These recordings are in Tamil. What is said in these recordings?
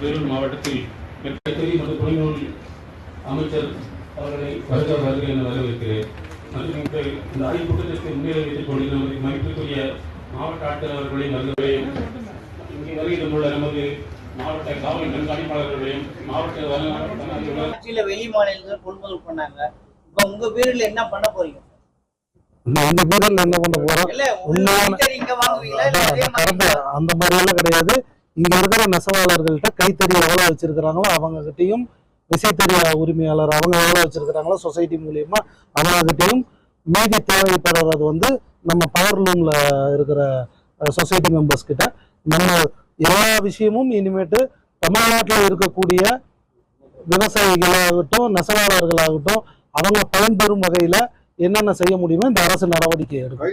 வேலூர் மாவட்டத்தில் கைத்தறி மற்றும் துணைநூல் அமைச்சர் அவர்களை வருக என வரவேற்கிறேன். மற்றும் இந்த ஆய்வுக்கூட்டத்திற்கு முன்னிலை வைத்துக் கொண்டு நமது மதிப்பிற்குரிய மாவட்ட ஆட்சியர் அவர்களையும் வருகவையும் இங்கே வருகின்ற நமது மாவட்ட காவல் கண்காணிப்பாளர்களையும் மாவட்ட வெளி மாநிலங்கள் கொள்முதல் பண்ணாங்க. இப்ப உங்க பேரில் என்ன பண்ண போறீங்க? அந்த பேரில் என்ன பண்ண போறோம்? அந்த மாதிரி எல்லாம் கிடையாது. இங்க இருக்கிற நெசவாளர்கள்ட்ட கைத்தறி எவ்வளவு வச்சிருக்கிறாங்களோ அவங்க கிட்டையும், விசைத்தறி உரிமையாளர் அவங்க எவ்வளவு வச்சிருக்கிறாங்களோ சொசைட்டி மூலியமா அவங்க கிட்டையும், மீதி தேவைப்படுறது வந்து நம்ம பவர் லூம்ல இருக்கிற சொசைட்டி மெம்பர்ஸ் கிட்ட நம்ம எல்லா விஷயமும் இனிமேட்டு தமிழ்நாட்டில் இருக்கக்கூடிய விவசாயிகளாகட்டும் நெசவாளர்களாகட்டும் அவங்க பயன்பெறும் வகையில என்னென்ன செய்ய முடியுமோ இந்த அரசு நடவடிக்கை எடுக்கும்.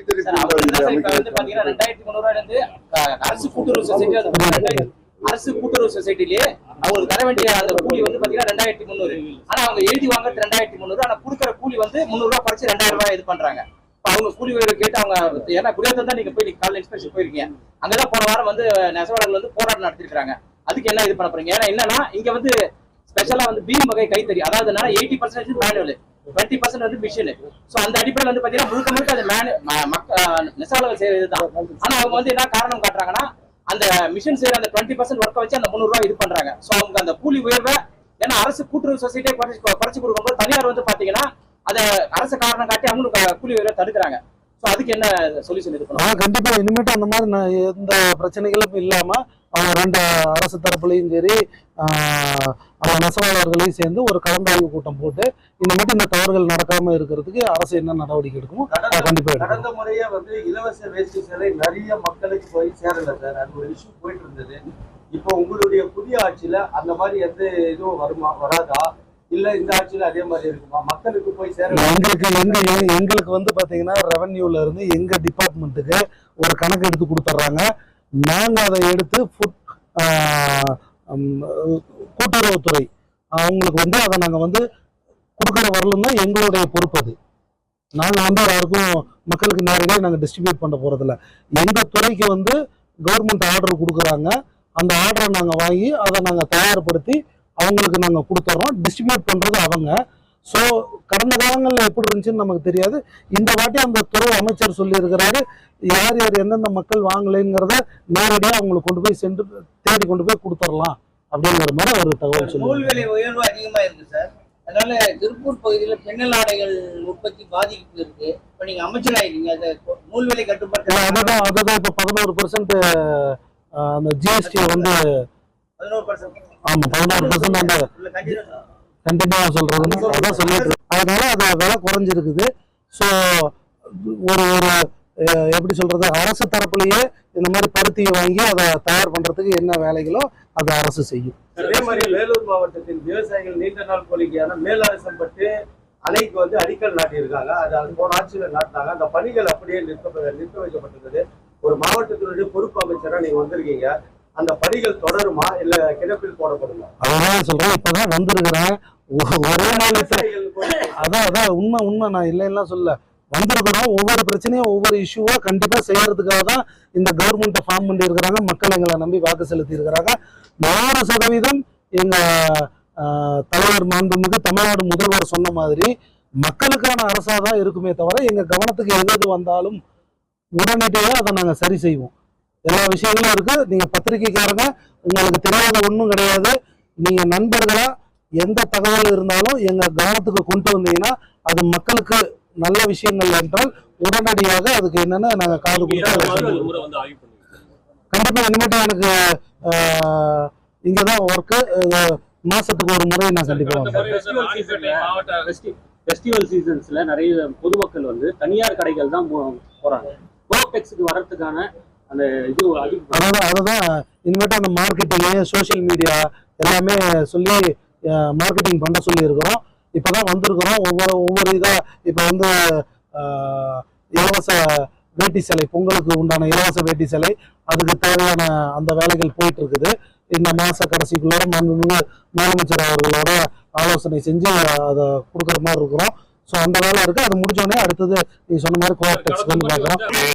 அரசு கூட்டுறவு சொசைட்டிலேயே அவங்களுக்கு தர வேண்டிய அந்த கூலி வந்து பாத்தீங்கன்னா 2300. ஆனா அவங்க எழுதி வாங்குறது 2300. ஆனா கொடுக்குற கூலி வந்து 300 ரூபாய் குறைச்சு 2000 ரூபாய் இது பண்றாங்க. அவங்க கூலி கேட்டு அவங்க ஏன்னா குடியாத்தம் தான் நீங்க போய் காலையில் இன்ஸ்பெக்ஷன் போயிருக்கீங்க. அங்கதான் போன வாரம் வந்து நெசவாளர்கள் வந்து போராட்டம் நடத்திருக்காங்க. அதுக்கு என்ன இது பண்ண போறீங்க? ஏன்னா என்னன்னா இங்க வந்து ஸ்பெஷலா வந்து பீம் வகை கைத்தறி, அதாவது 80% மேனுவல், 20% வந்து மிஷின். சோ அந்த அடிப்படையில் வந்து பாத்தீங்கன்னா முழுக்க முழுக்க அது நெசவாளர்கள் செய்யறதுதான். ஆனா அவங்க வந்து என்ன காரணம் காட்டுறாங்கன்னா அந்த மிஷின் செய்யற அந்த 20% ஒர்க்கை வச்சு அந்த 300 ரூபாய் இது பண்றாங்க. சோ அவங்க அந்த கூலி உயர்வை ஏன்னா அரசு கூட்டுறவு சொசைட்டியை குறைச்சு கொடுக்கும்போது தனியார் வந்து பாத்தீங்கன்னா அதை அரசு காரணம் காட்டி அவங்களுக்கு கூலி உயர்வை தடுக்கிறாங்க. சோ அதுக்கு என்ன சொல்யூஷன் இது பண்ணுவாங்க? கண்டிப்பா இனிமேட்டு அந்த மாதிரி எந்த பிரச்சனைகளும் இல்லாம அவங்க ரெண்டு அரசு தரப்புலையும் சரி அந்த நெசவாளர்களையும் சேர்ந்து ஒரு கலந்தாய்வு கூட்டம் போட்டு இனிமேட்டு இந்த தவறுகள் நடக்காம இருக்கிறதுக்கு அரசு என்ன நடவடிக்கை எடுக்குமோ கண்டிப்பா. கடந்த முறையே வந்து இலவச வேஷ்டி சேலை நிறைய மக்களுக்கு போய் சேரல சார், அது ஒரு இஷ்யூ போயிட்டு இருந்தது. இப்போ உங்களுடைய புதிய ஆட்சியில அந்த மாதிரி எந்த இதுவும் வராதா? இல்ல இந்த ஆட்சியில அதே மாதிரி இருக்குமா? மக்களுக்கு போய் சேர எங்களுக்கு வந்து பாத்தீங்கன்னா ரெவன்யூல இருந்து எங்க டிபார்ட்மெண்ட்டுக்கு ஒரு கணக்கு எடுத்து கொடுத்துட்றாங்க. நாங்க அதை எடுத்து கூட்டுறவுத்துறை அவங்களுக்கு வந்து அதை நாங்க வந்து கொடுக்குற வரலும் தான் எங்களுடைய பொறுப்பு. அது நாங்க வந்து யாருக்கும் மக்களுக்கு நேரடியாக நாங்க டிஸ்ட்ரிபியூட் பண்ண போறதில்ல. எங்க துறைக்கு வந்து கவர்மெண்ட் ஆர்டர் கொடுக்குறாங்க, அந்த ஆர்டரை நாங்க வாங்கி அதை நாங்க தயார்படுத்தி அவங்களுக்கு நாங்க கொடுத்துட்றோம். டிஸ்ட்ரிபியூட் பண்றது அவங்க. ஸோ கடந்த காலங்களில் எப்படி இருந்துச்சுன்னு நமக்கு தெரியாது. இந்த வாட்டி அந்த துறை அமைச்சர் சொல்லி இருக்கிறாரு யார் யார் எந்தெந்த மக்கள் வாங்கலைங்கிறத நேரடியாக அவங்களுக்கு கொண்டு போய் சென்று தேடி கொண்டு போய் கொடுத்துடலாம் அப்படிங்கிற மாதிரி ஒரு தகவல் சொல்லி. நூல் விலை உயர்வு அதிகமா இருக்கு சார், அதனால திருப்பூர் பகுதியில் பின்னல் ஆடைகள் உற்பத்தி பாதிப்பு இருக்கு. இப்போ நீங்க அமைச்சராயிருக்கீங்க, அந்த நூல் விலை கட்டுப்பாடு அதுதான் இப்போ 11% அந்த ஜிஎஸ்டி வந்து 11%. ஆமா 11% அந்த கண்டிப்பா சொல்றது அதான் சொல்லிட்டு. அதனால அது விலை குறைஞ்சிருக்குது. ஸோ ஒரு எப்படி சொல்றது, அரசு தரப்புலயே இந்த மாதிரி பருத்தியை வாங்கி அதை தயார் பண்றதுக்கு என்ன வேலைகளோ அதை அரசு செய்யும். அதே மாதிரி வேலூர் மாவட்டத்தில் விவசாயிகள் நீண்ட நாள் கோரிக்கையான மேலாசம்பட்டு அணைக்கு வந்து அடிக்கல் நாட்டியிருக்காங்க. அது போன ஆட்சியில் நாட்டினாங்க. அந்த பணிகள் அப்படியே நிறுத்த வைக்கப்பட்டிருந்தது. ஒரு மாவட்டத்தினுடைய பொறுப்பு அமைச்சரா நீங்க வந்திருக்கீங்க, அந்த பணிகள் தொடருமா இல்ல கிடப்பில் போடப்படுமா? அதான் சொல்றேன், இப்பதான் வந்திருக்கிறேன். ஒரே அதான் உண்மை நான் இல்லைன்னா சொல்ல வந்திருக்கிறோம். ஒவ்வொரு பிரச்சனையும் ஒவ்வொரு இஷ்யூவா கண்டிப்பா செய்யறதுக்காக தான் இந்த கவர்மெண்ட்டை ஃபார்ம் பண்ணி இருக்கிறாங்க. மக்கள் எங்களை நம்பி வாக்கு செலுத்தி இருக்கிறாங்க. 100% எங்க தலைவர் மாண்புமிகு தமிழ்நாடு முதல்வர் சொன்ன மாதிரி மக்களுக்கான அரசா தான் இருக்குமே தவிர எங்க கவனத்துக்கு எது வந்தாலும் உடனடியாக அதை நாங்க சரி செய்வோம். எல்லா விஷயங்களும் இருக்கு. நீங்க பத்திரிகைக்காரங்க, உங்களுக்கு தெரியாத ஒன்றும் கிடையாது. நீங்க நண்பர்களா எந்த தகவல் இருந்தாலும் எங்க கவனத்துக்கு கொண்டு வந்தீங்கன்னா அது மக்களுக்கு நல்ல விஷயங்கள் என்றால் உடனடியாக அதுக்கு என்னன்னு நாங்க காது கொடுத்து கண்டிப்பா. இனிமேட்டு எனக்கு இங்கதான் ஒர்க்கு, மாசத்துக்கு ஒரு முறை நான் கண்டிப்பா ஃபெஸ்டிவல் சீசன்ஸ்ல நிறைய பொதுமக்கள் வந்து தனியார் கடைகள் தான் போறாங்க. கோஆப்டெக்ஸுக்கு வர்றதுக்கான அந்த இது அதுதான் இனிமேட்டு அந்த மார்க்கெட்டிங் சோசியல் மீடியா எல்லாமே சொல்லி மார்க்கெட்டிங் பண்ண சொல்லி இருக்கிறோம். இப்பதான் வந்திருக்கிறோம். ஒவ்வொரு இதா இப்ப வந்து இலவச வேட்டி சேலை, பொங்கலுக்கு உண்டான இலவச வேட்டி சேலை, அதுக்கு தேவையான அந்த வேலைகள் போயிட்டு இருக்குது. இந்த மாச கடைசிக்குள்ளார முதலமைச்சர் அவர்களோட ஆலோசனை செஞ்சு அதை கொடுக்குற மாதிரி இருக்கிறோம். ஸோ அந்த வேலை இருக்கு. அது முடிஞ்சோடனே அடுத்தது நீ சொன்ன மாதிரி கோஆப்டெக்ஸ் பார்க்குறோம்.